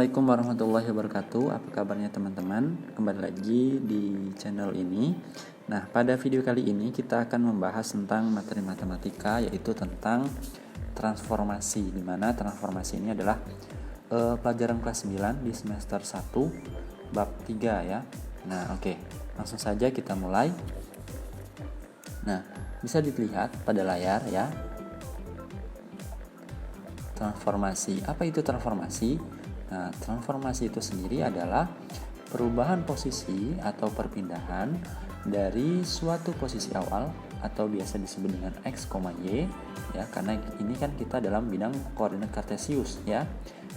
Assalamualaikum warahmatullahi wabarakatuh. Apa kabarnya teman-teman? Kembali lagi di channel ini. Nah, pada video kali ini kita akan membahas tentang materi matematika, yaitu tentang transformasi, di mana transformasi ini adalah pelajaran kelas 9 di semester 1 bab 3 ya. Nah, oke. Langsung saja kita mulai. Nah, bisa dilihat pada layar ya. Transformasi. Apa itu transformasi? Nah, transformasi itu sendiri adalah perubahan posisi atau perpindahan dari suatu posisi awal atau biasa disebut dengan x, y ya, karena ini kan kita dalam bidang koordinat kartesius ya.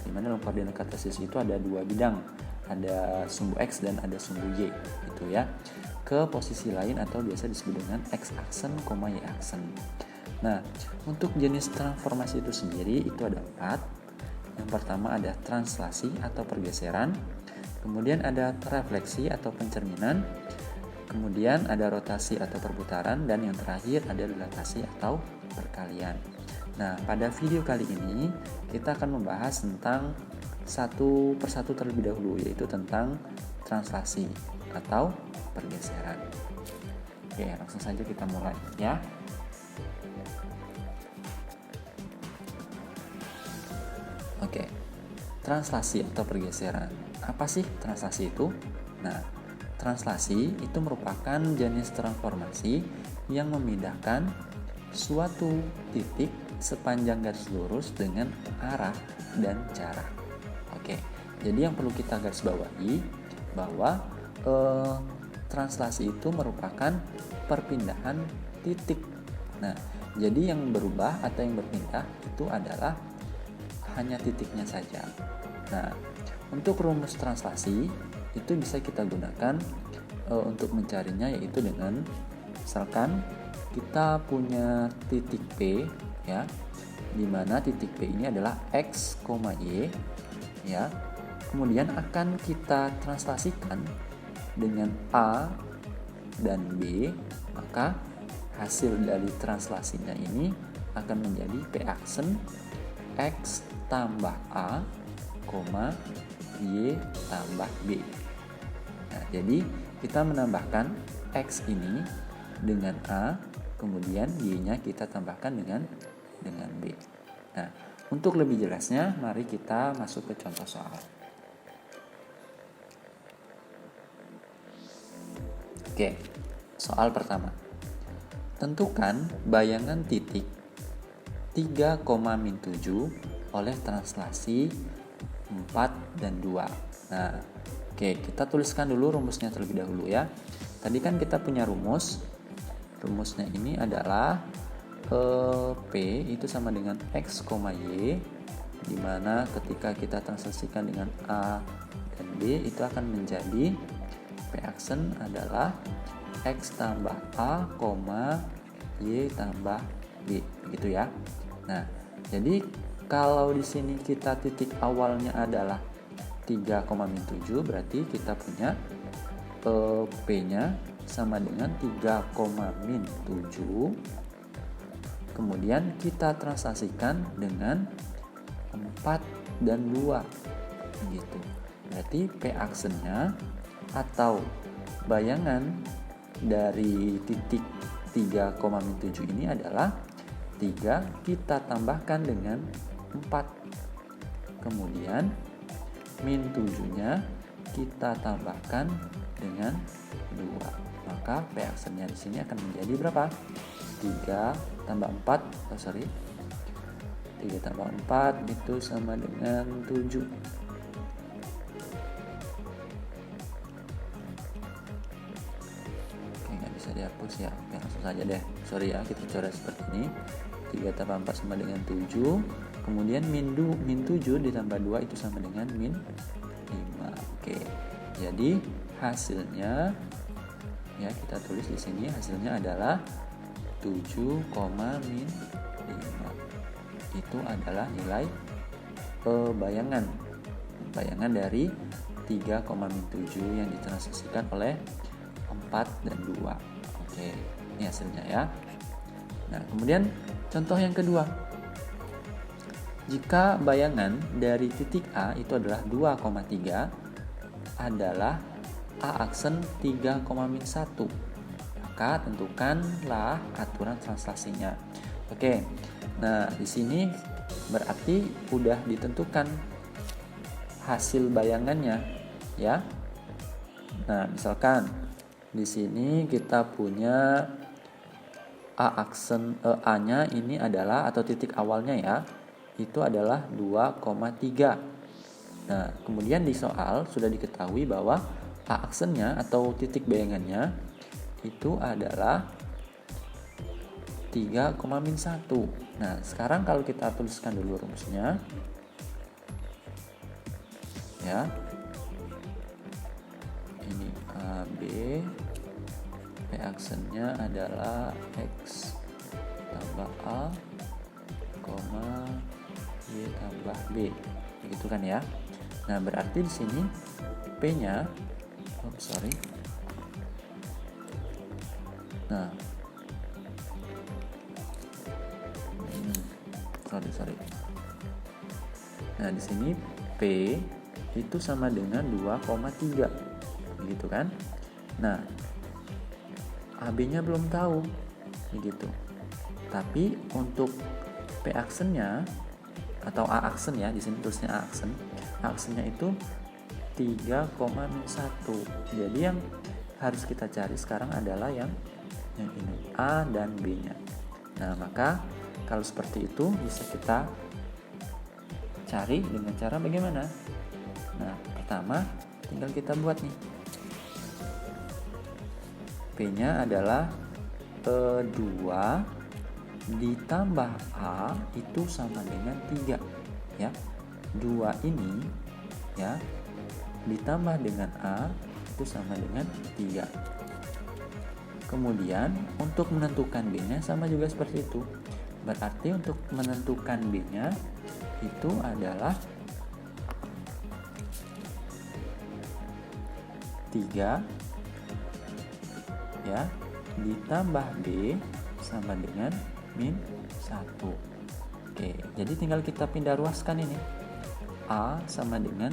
Dimana dalam koordinat kartesius itu ada dua bidang, ada sumbu x dan ada sumbu y gitu ya. Ke posisi lain atau biasa disebut dengan x aksen, y aksen. Nah, untuk jenis transformasi itu sendiri itu ada 4. Yang pertama ada translasi atau pergeseran, kemudian ada refleksi atau pencerminan, kemudian ada rotasi atau perputaran, dan yang terakhir ada dilatasi atau perkalian. Nah, pada video kali ini kita akan membahas tentang satu persatu terlebih dahulu, yaitu tentang translasi atau pergeseran. Oke, langsung saja kita mulai ya. Oke, translasi atau pergeseran. Apa sih translasi itu? Nah, translasi itu merupakan jenis transformasi yang memindahkan suatu titik sepanjang garis lurus dengan arah dan jarak. Oke, jadi yang perlu kita garis bawahi bahwa translasi itu merupakan perpindahan titik. Nah, jadi yang berubah atau yang berpindah itu adalah hanya titiknya saja. Nah, untuk rumus translasi itu bisa kita gunakan untuk mencarinya, yaitu dengan misalkan kita punya titik P ya, di mana titik P ini adalah x, y ya. Kemudian akan kita translasikan dengan A dan B, maka hasil dari translasinya ini akan menjadi P aksen x tambah A, Y tambah B. Nah, jadi kita menambahkan X ini dengan A, kemudian Y-nya kita tambahkan dengan B. Nah, untuk lebih jelasnya, mari kita masuk ke contoh soal. Oke, soal pertama. Tentukan bayangan titik 3,7 oleh translasi 4 dan 2. Nah, oke, kita tuliskan dulu rumusnya terlebih dahulu ya. Tadi kan kita punya rumus. Rumusnya ini adalah P itu sama dengan x, y, di mana ketika kita translasikan dengan A dan B itu akan menjadi P aksen adalah x tambah A, y tambah B, begitu ya. Nah, jadi kalau di sini kita titik awalnya adalah 3,7, berarti kita punya P-nya sama dengan 3,7. Kemudian kita translasikan dengan 4 dan 2 gitu. Berarti P aksennya atau bayangan dari titik 3,7 ini adalah 3 kita tambahkan dengan 4. Kemudian min 7-nya kita tambahkan dengan 2. Maka P aksennya di sini akan menjadi berapa? 3 tambah 4, 3 tambah 4 itu sama dengan 7. Oke, nggak bisa dihapus ya. Oke, langsung saja deh. Sorry ya, kita coret seperti ini. 3 tambah 4 sama dengan 7. Kemudian min 7 ditambah 2 itu sama dengan min 5. Oke. Jadi hasilnya ya, kita tulis di sini hasilnya adalah 7, min 5. Itu adalah nilai bayangan dari 3,7 yang ditranslasikan oleh 4 dan 2. Oke, ini hasilnya ya. Nah, kemudian contoh yang kedua. Jika bayangan dari titik A itu adalah 2,3 adalah A aksen 3,-1, maka tentukanlah aturan translasinya. Oke, nah di sini berarti udah ditentukan hasil bayangannya ya. Nah, misalkan di sini kita punya A aksen A-nya ini adalah atau titik awalnya ya, itu adalah 2,3. Nah, kemudian di soal sudah diketahui bahwa A aksennya atau titik bayangannya itu adalah 3,-1. Nah, sekarang kalau kita tuliskan dulu rumusnya ya. Ini AB, P aksennya adalah X tambah A, Y tambah B, begitu kan ya. Nah, berarti di sini P-nya, Nah, Nah, di sini P itu sama dengan 2,3, begitu kan? Nah, AB-nya belum tahu, begitu. Tapi untuk P aksennya atau A aksen ya, di sini tulisnya A aksen. A aksennya itu 3,-1. Jadi yang harus kita cari sekarang adalah yang ini, A dan B-nya. Nah, maka kalau seperti itu bisa kita cari dengan cara bagaimana? Nah, pertama tinggal kita buat nih. P-nya adalah 2 ditambah A itu sama dengan 3 ya. 2 ini ya ditambah dengan A itu sama dengan 3. Kemudian untuk menentukan B-nya sama juga seperti itu. Berarti untuk menentukan B-nya itu adalah 3 ya ditambah B sama dengan -1. Oke, jadi tinggal kita pindah ruaskan ini. A sama dengan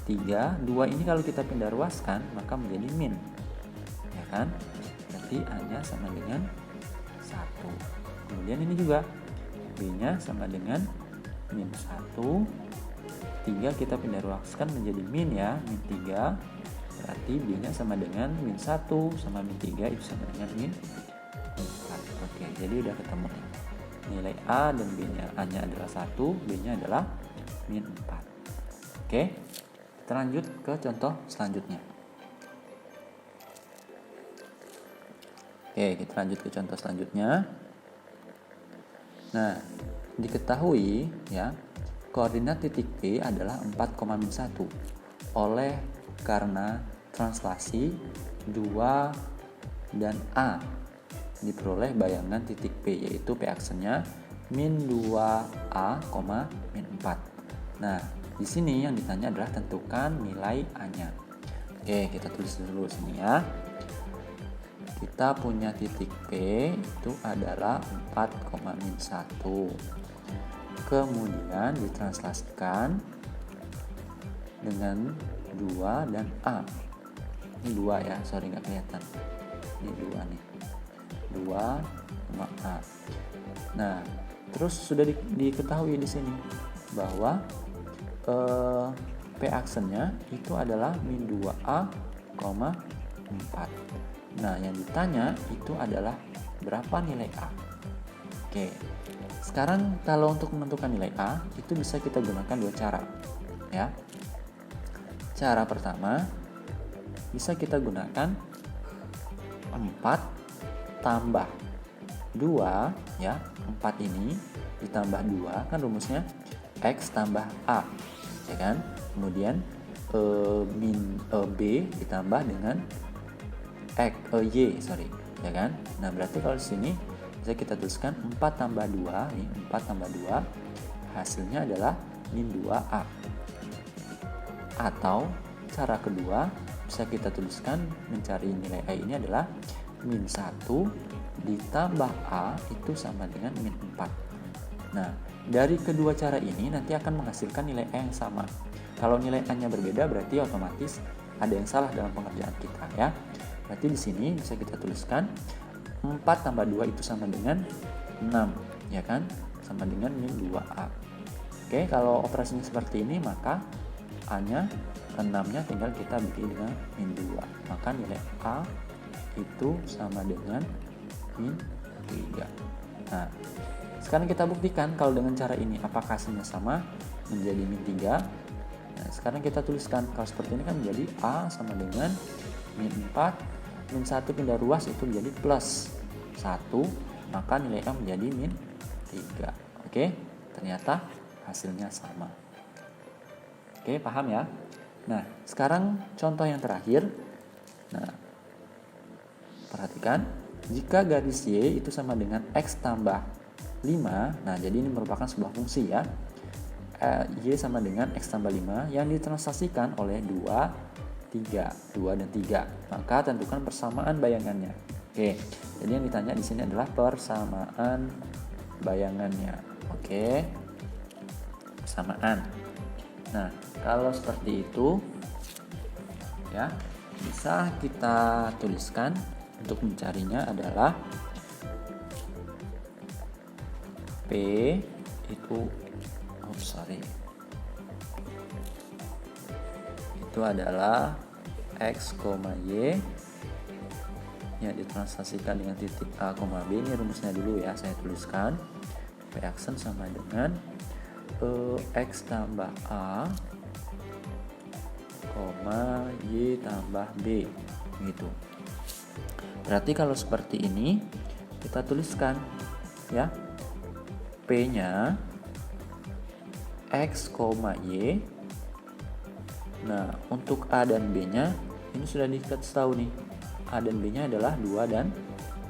3, 2 ini kalau kita pindah ruaskan maka menjadi min. Ya kan? Berarti A-nya sama dengan 1. Kemudian ini juga B-nya sama dengan -1. 3 kita pindah ruaskan menjadi min ya, -3. Berarti B-nya sama dengan -1 sama -3 itu sama dengan -4. Oke, jadi udah ketemu nih. Nilai A dan B-nya, A-nya adalah 1, B-nya adalah -4. Oke, kita lanjut ke contoh selanjutnya. Oke, kita lanjut ke contoh selanjutnya. Nah, diketahui ya, koordinat titik P adalah 4,-1 oleh karena translasi 2 dan A diperoleh bayangan titik P, yaitu P aksennya -2A, -4. Nah, di sini yang ditanya adalah tentukan nilai A-nya. Oke, kita tulis dulu sini ya. Kita punya titik P itu adalah 4,-1. Kemudian ditranslasikan dengan 2 dan A. Ini 2 ya, sorry nggak kelihatan. Ini 2 nih. 2 sama A. Nah, terus sudah diketahui di sini bahwa P aksennya itu adalah -2A, 4. Nah, yang ditanya itu adalah berapa nilai A. Oke, sekarang kalau untuk menentukan nilai A itu bisa kita gunakan 2 cara ya. Cara pertama bisa kita gunakan 4 tambah 2 ya. 4 ini ditambah 2 kan rumusnya X tambah A ya kan. Kemudian B ditambah dengan Y ya kan. Nah, berarti kalau di sini bisa kita tuliskan 4 tambah 2 nih, 4 tambah 2 hasilnya adalah -2A. Atau cara kedua bisa kita tuliskan mencari nilai A ini adalah -1 ditambah A itu sama dengan -4. Nah, dari kedua cara ini nanti akan menghasilkan nilai A yang sama. Kalau nilai A-nya berbeda berarti otomatis ada yang salah dalam pengerjaan kita ya. Berarti di sini bisa kita tuliskan 4 tambah 2 itu sama dengan 6, ya kan? Sama dengan min 2A. Oke, kalau operasinya seperti ini maka A-nya 6-nya tinggal kita bagi dengan min 2. Maka nilai A itu sama dengan min 3. Nah, sekarang kita buktikan kalau dengan cara ini apakah hasilnya sama menjadi min 3. Nah, sekarang kita tuliskan kalau seperti ini kan menjadi A sama dengan min 4, min 1 pindah ruas itu menjadi plus 1, maka nilai A menjadi min 3. Oke, ternyata hasilnya sama. Oke, paham ya? Nah, sekarang contoh yang terakhir. Nah, perhatikan, jika garis Y itu sama dengan X tambah 5, nah jadi ini merupakan sebuah fungsi ya. Y sama dengan X tambah 5 yang ditransaksikan oleh 2 dan 3. Maka tentukan persamaan bayangannya. Oke, jadi yang ditanya di sini adalah persamaan bayangannya. Oke, persamaan. Nah, kalau seperti itu ya, bisa kita tuliskan untuk mencarinya adalah P itu itu adalah X, Y yang ditransaksikan dengan titik A, B. Ini rumusnya dulu ya, saya tuliskan. P aksen sama dengan X tambah A, Y tambah B gitu. Berarti kalau seperti ini kita tuliskan ya, P-nya X, Y. Nah, untuk A dan B-nya ini sudah dikasih tahu nih. A dan B-nya adalah 2 dan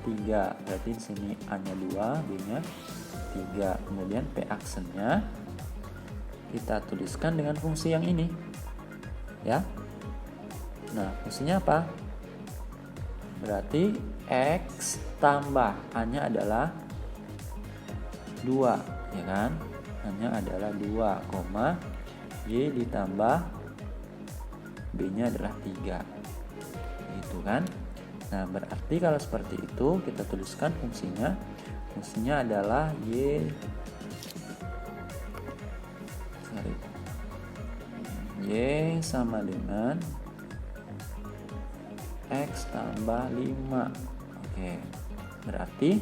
3. Berarti di sini A-nya 2, B-nya 3. Kemudian P aksennya kita tuliskan dengan fungsi yang ini. Ya. Nah, fungsinya apa? Berarti X tambah A-nya adalah 2, ya kan? A-nya adalah 2, Y ditambah B-nya adalah 3. Gitu kan? Nah, berarti kalau seperti itu kita tuliskan fungsinya. Fungsinya adalah Y sama dengan X tambah 5. Oke. Berarti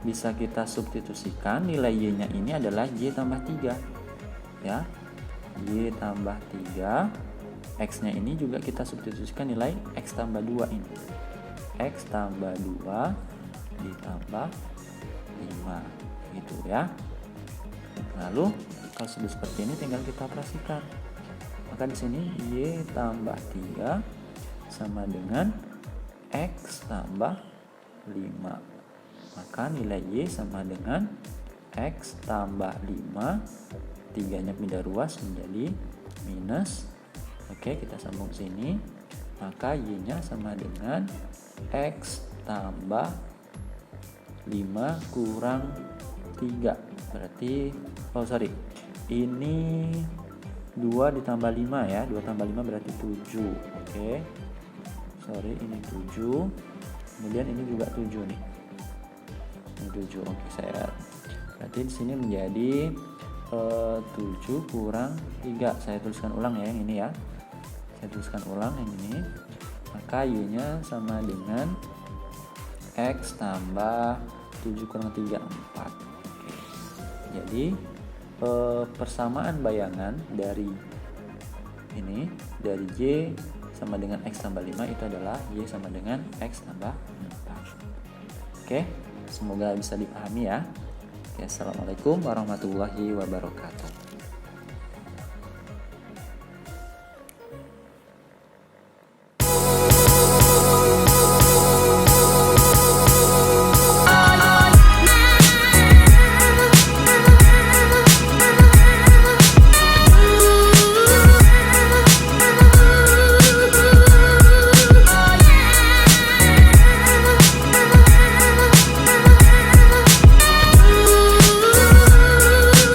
bisa kita substitusikan nilai Y-nya ini adalah Y tambah 3. Ya. Y tambah 3. X-nya ini juga kita substitusikan nilai X tambah 2 ini. X tambah 2 ditambah 5. Gitu ya. Lalu kalau sudah seperti ini tinggal kita operasikan. Maka di sini Y tambah 3 sama dengan X tambah 5. Maka nilai Y sama dengan X tambah 5. 3-nya pindah ruas menjadi minus. Oke, kita sambung sini. Maka Y-nya sama dengan X tambah 5 kurang 3. Berarti, ini 2 ditambah 5 ya. 2 tambah 5 berarti 7. Oke. Ini 7. Kemudian ini juga 7 nih. Ini 7. Oke, saya berarti di sini menjadi 7 kurang 3. Saya tuliskan ulang ya yang ini ya. Saya tuliskan ulang yang ini. Maka Y-nya sama dengan X tambah 7 kurang 3, 4. Oke. Jadi persamaan bayangan dari ini, dari Y sama dengan X tambah 5 itu adalah Y sama dengan X tambah 4. Oke, semoga bisa dipahami ya. Oke, assalamualaikum warahmatullahi wabarakatuh.